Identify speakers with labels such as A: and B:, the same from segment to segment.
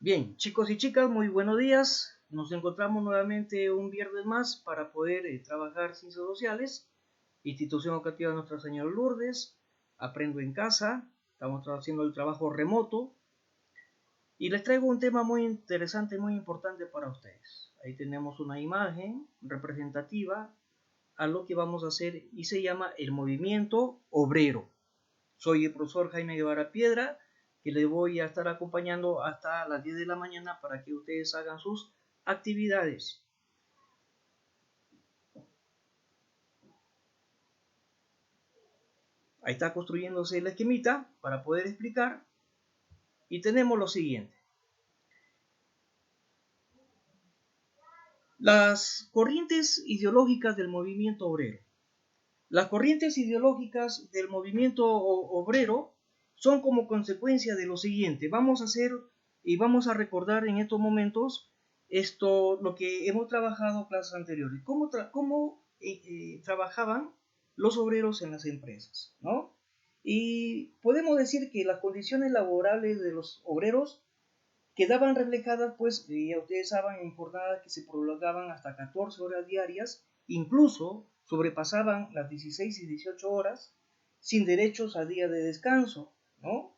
A: Bien, chicos y chicas, muy buenos días. Nos encontramos nuevamente un viernes más para poder trabajar ciencias sociales. Institución Educativa Nuestra Señora Lourdes. Aprendo en casa. Estamos haciendo el trabajo remoto. Y les traigo un tema muy interesante, muy importante para ustedes. Ahí tenemos una imagen representativa a lo que vamos a hacer y se llama el movimiento obrero. Soy el profesor Jaime Guevara Piedra, que les voy a estar acompañando hasta las 10 de la mañana para que ustedes hagan sus actividades. Ahí está construyéndose la esquemita para poder explicar. Y tenemos lo siguiente. Las corrientes ideológicas del movimiento obrero. Las corrientes ideológicas del movimiento obrero son como consecuencia de lo siguiente. Vamos a hacer y vamos a recordar en estos momentos lo que hemos trabajado clases anteriores. ¿Cómo trabajaban los obreros en las empresas? ¿No? Y podemos decir que las condiciones laborales de los obreros quedaban reflejadas, pues, ya ustedes saben, en jornadas que se prolongaban hasta 14 horas diarias, incluso sobrepasaban las 16 y 18 horas, sin derechos a día de descanso, ¿no?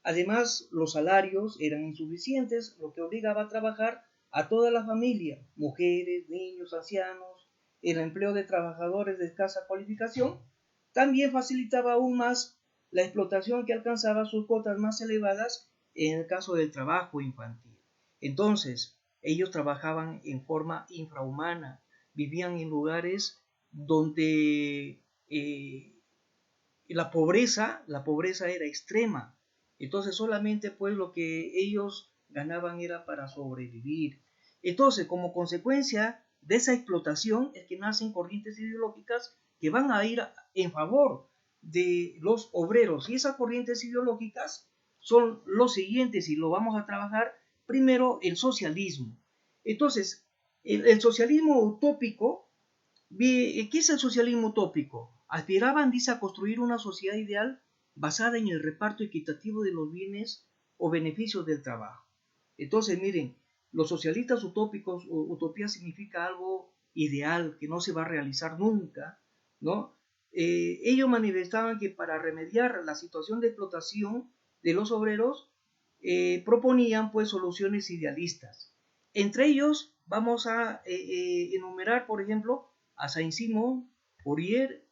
A: Además, los salarios eran insuficientes, lo que obligaba a trabajar a toda la familia, mujeres, niños, ancianos. El empleo de trabajadores de escasa cualificación también facilitaba aún más la explotación que alcanzaba sus cotas más elevadas en el caso del trabajo infantil. Entonces, ellos trabajaban en forma infrahumana, vivían en lugares donde la pobreza era extrema. Entonces solamente pues lo que ellos ganaban era para sobrevivir. Entonces, como consecuencia de esa explotación es que nacen corrientes ideológicas que van a ir en favor de los obreros. Y esas corrientes ideológicas son los siguientes y lo vamos a trabajar. Primero, el socialismo. Entonces, el socialismo utópico. ¿Qué es el socialismo utópico? Aspiraban, dice, a construir una sociedad ideal basada en el reparto equitativo de los bienes o beneficios del trabajo. Entonces, miren, los socialistas utópicos, utopía significa algo ideal que no se va a realizar nunca, ¿no? Ellos manifestaban que para remediar la situación de explotación de los obreros, proponían pues soluciones idealistas. Entre ellos vamos a enumerar, por ejemplo, a Saint-Simon, Fourier,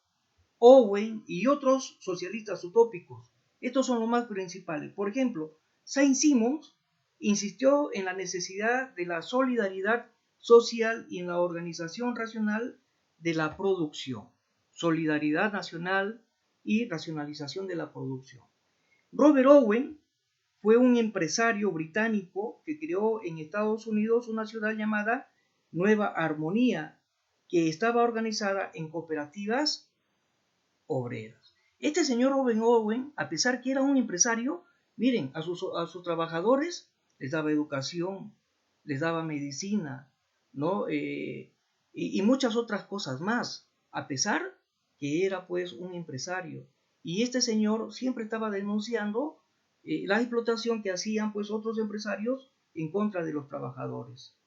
A: Owen y otros socialistas utópicos. Estos son los más principales. Por ejemplo, Saint-Simon insistió en la necesidad de la solidaridad social y en la organización racional de la producción. Solidaridad nacional y racionalización de la producción. Robert Owen fue un empresario británico que creó en Estados Unidos una ciudad llamada Nueva Armonía, que estaba organizada en cooperativas obreras. Este señor Robert Owen, a pesar que era un empresario, miren, a sus trabajadores les daba educación, les daba medicina, ¿no? Y muchas otras cosas más, a pesar que era pues un empresario. Y este señor siempre estaba denunciando la explotación que hacían pues otros empresarios en contra de los trabajadores.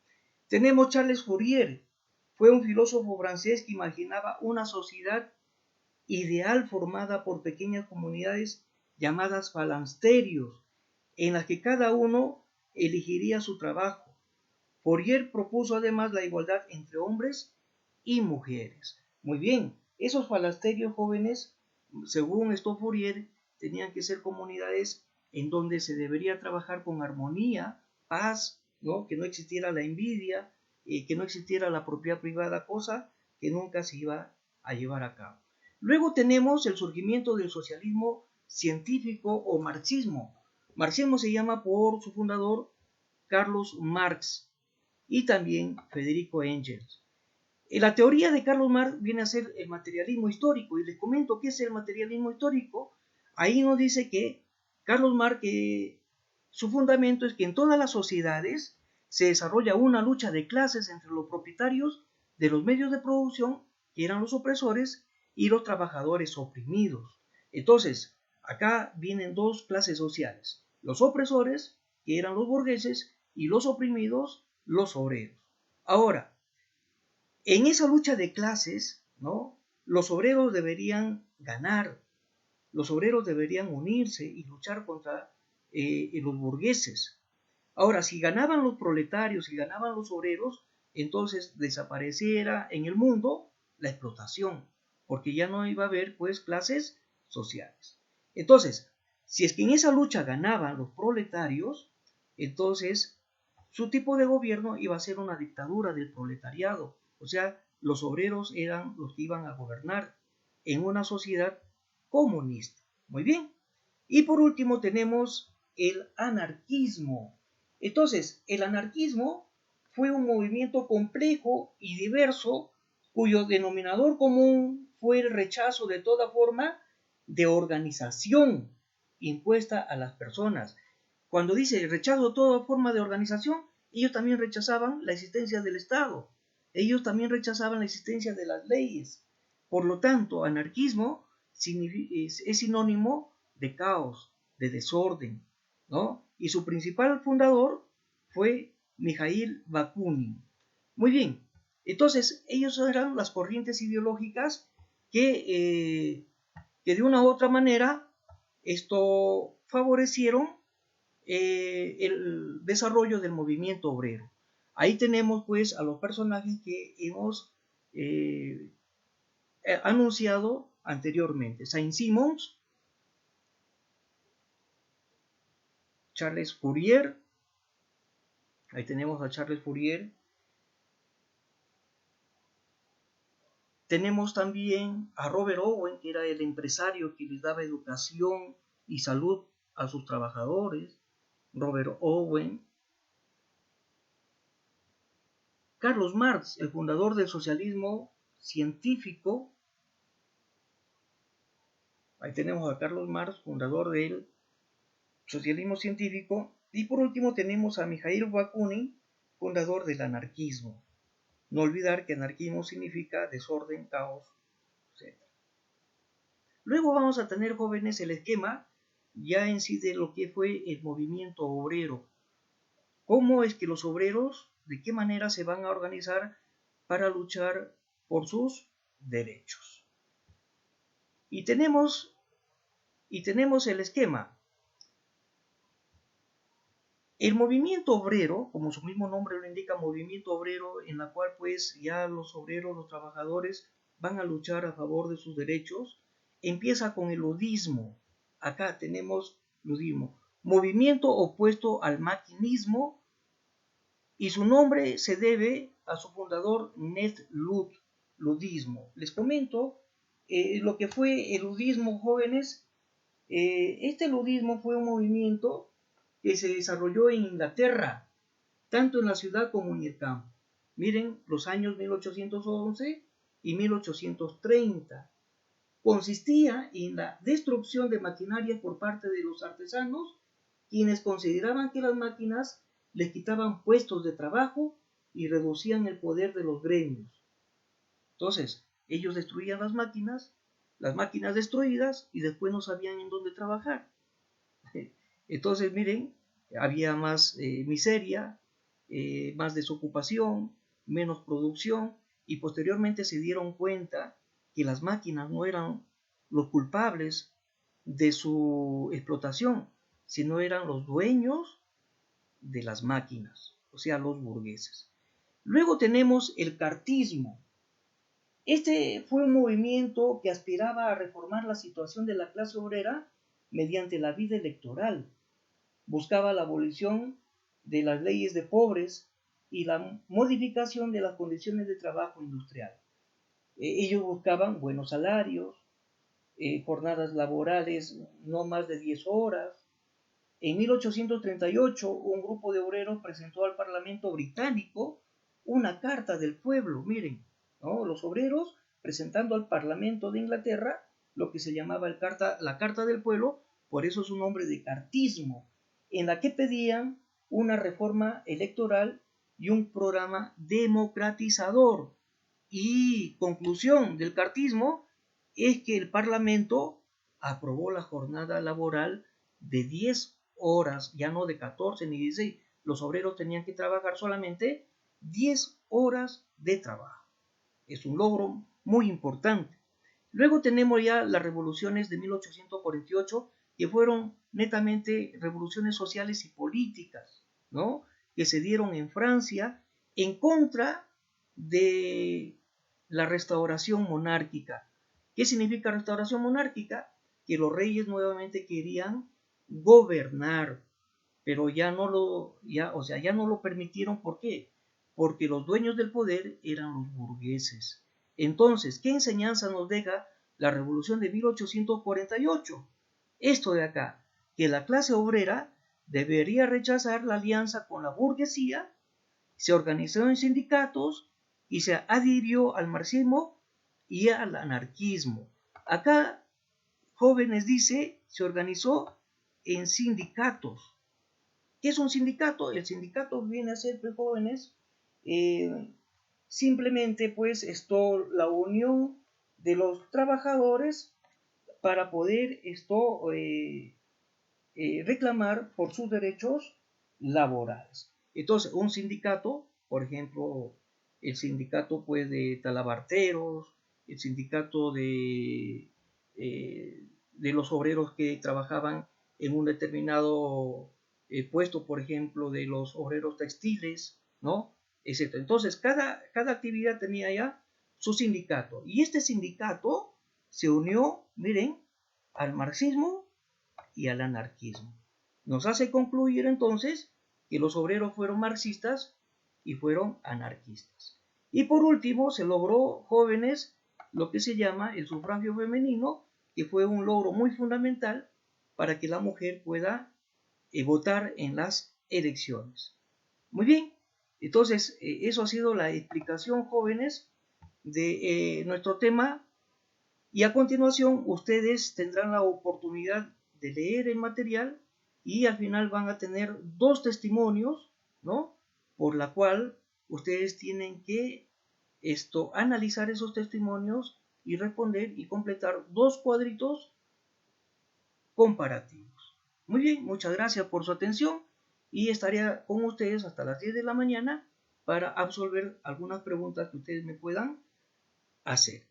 A: Tenemos Charles Fourier, fue un filósofo francés que imaginaba una sociedad ideal formada por pequeñas comunidades llamadas falansterios, en las que cada uno elegiría su trabajo. Fourier propuso además la igualdad entre hombres y mujeres. Muy bien, esos falansterios jóvenes, según esto Fourier, tenían que ser comunidades en donde se debería trabajar con armonía, paz, ¿no? Que no existiera la envidia, que no existiera la propiedad privada, cosa que nunca se iba a llevar a cabo. Luego tenemos el surgimiento del socialismo científico o marxismo. Marxismo se llama por su fundador Carlos Marx y también Federico Engels. La teoría de Carlos Marx viene a ser el materialismo histórico, y les comento qué es el materialismo histórico. Ahí nos dice que Carlos Marx, su fundamento es que en todas las sociedades se desarrolla una lucha de clases entre los propietarios de los medios de producción, que eran los opresores, y los trabajadores oprimidos. Entonces, acá vienen dos clases sociales: los opresores, que eran los burgueses, y los oprimidos, los obreros. Ahora, en esa lucha de clases, ¿no? Los obreros deberían ganar, los obreros deberían unirse y luchar contra los burgueses. Ahora, si ganaban los proletarios y ganaban los obreros, entonces desapareciera en el mundo la explotación, porque ya no iba a haber pues clases sociales. Entonces, si es que en esa lucha ganaban los proletarios, entonces su tipo de gobierno iba a ser una dictadura del proletariado, o sea, los obreros eran los que iban a gobernar en una sociedad comunista. Muy bien. Y por último tenemos el anarquismo. Entonces, el anarquismo fue un movimiento complejo y diverso cuyo denominador común fue el rechazo de toda forma de organización impuesta a las personas. Cuando dice rechazo de toda forma de organización, ellos también rechazaban la existencia del Estado, ellos también rechazaban la existencia de las leyes. Por lo tanto, anarquismo es sinónimo de caos, de desorden, ¿no? Y su principal fundador fue Mijaíl Bakunin. Muy bien, entonces ellos eran las corrientes ideológicas que de una u otra manera esto favorecieron el desarrollo del movimiento obrero. Ahí tenemos pues a los personajes que hemos anunciado anteriormente. Saint-Simons, Charles Fourier, ahí tenemos a Charles Fourier. Tenemos también a Robert Owen, que era el empresario que les daba educación y salud a sus trabajadores. Robert Owen. Carlos Marx, el fundador del socialismo científico. Ahí tenemos a Carlos Marx, fundador del socialismo científico. Y por último tenemos a Mijaíl Bakunin, fundador del anarquismo. No olvidar que anarquismo significa desorden, caos, etc. Luego vamos a tener, jóvenes, el esquema ya en sí de lo que fue el movimiento obrero. ¿Cómo es que los obreros, de qué manera se van a organizar para luchar por sus derechos? Y tenemos el esquema. El movimiento obrero, como su mismo nombre lo indica, movimiento obrero, en la cual pues ya los obreros, los trabajadores van a luchar a favor de sus derechos, empieza con el ludismo. Acá tenemos ludismo, movimiento opuesto al maquinismo, y su nombre se debe a su fundador Ned Ludd, ludismo. Les comento lo que fue el ludismo, jóvenes. Este ludismo fue un movimiento que se desarrolló en Inglaterra, tanto en la ciudad como en el campo. Miren, los años 1811 y 1830. Consistía en la destrucción de maquinarias por parte de los artesanos, quienes consideraban que las máquinas les quitaban puestos de trabajo y reducían el poder de los gremios. Entonces, ellos destruían las máquinas destruidas, y después no sabían en dónde trabajar. Entonces, miren, había más miseria, más desocupación, menos producción, y posteriormente se dieron cuenta que las máquinas no eran los culpables de su explotación, sino eran los dueños de las máquinas, o sea, los burgueses. Luego tenemos el cartismo. Este fue un movimiento que aspiraba a reformar la situación de la clase obrera mediante la vida electoral. Buscaba la abolición de las leyes de pobres y la modificación de las condiciones de trabajo industrial. Ellos buscaban buenos salarios, jornadas laborales no más de 10 horas. En 1838, un grupo de obreros presentó al Parlamento británico una carta del pueblo. Miren, ¿no? Los obreros presentando al Parlamento de Inglaterra lo que se llamaba la Carta del Pueblo, por eso su nombre de cartismo, en la que pedían una reforma electoral y un programa democratizador. Y conclusión del cartismo es que el Parlamento aprobó la jornada laboral de 10 horas, ya no de 14 ni 16, los obreros tenían que trabajar solamente 10 horas de trabajo. Es un logro muy importante. Luego tenemos ya las revoluciones de 1848, que fueron netamente revoluciones sociales y políticas, ¿no? Que se dieron en Francia en contra de la restauración monárquica. ¿Qué significa restauración monárquica? Que los reyes nuevamente querían gobernar, pero ya no lo permitieron. ¿Por qué? Porque los dueños del poder eran los burgueses. Entonces, ¿qué enseñanza nos deja la revolución de 1848? Esto de acá, que la clase obrera debería rechazar la alianza con la burguesía, se organizó en sindicatos y se adhirió al marxismo y al anarquismo. Acá, jóvenes dice, se organizó en sindicatos. ¿Qué es un sindicato? El sindicato viene a ser, pues, jóvenes, simplemente pues la unión de los trabajadores para poder reclamar por sus derechos laborales. Entonces, un sindicato, por ejemplo, el sindicato pues de talabarteros, el sindicato de los obreros que trabajaban en un determinado puesto, por ejemplo, de los obreros textiles, ¿no? Etc. Entonces, cada actividad tenía ya su sindicato. Y este sindicato se unió, miren, al marxismo y al anarquismo. Nos hace concluir entonces que los obreros fueron marxistas y fueron anarquistas. Y por último, se logró, jóvenes, lo que se llama el sufragio femenino, que fue un logro muy fundamental para que la mujer pueda votar en las elecciones. Muy bien, entonces eso ha sido la explicación, jóvenes, de nuestro tema, y a continuación ustedes tendrán la oportunidad de leer el material y al final van a tener dos testimonios, ¿no? Por la cual ustedes tienen que analizar esos testimonios y responder y completar dos cuadritos comparativos. Muy bien, muchas gracias por su atención y estaré con ustedes hasta las 10 de la mañana para absolver algunas preguntas que ustedes me puedan hacer.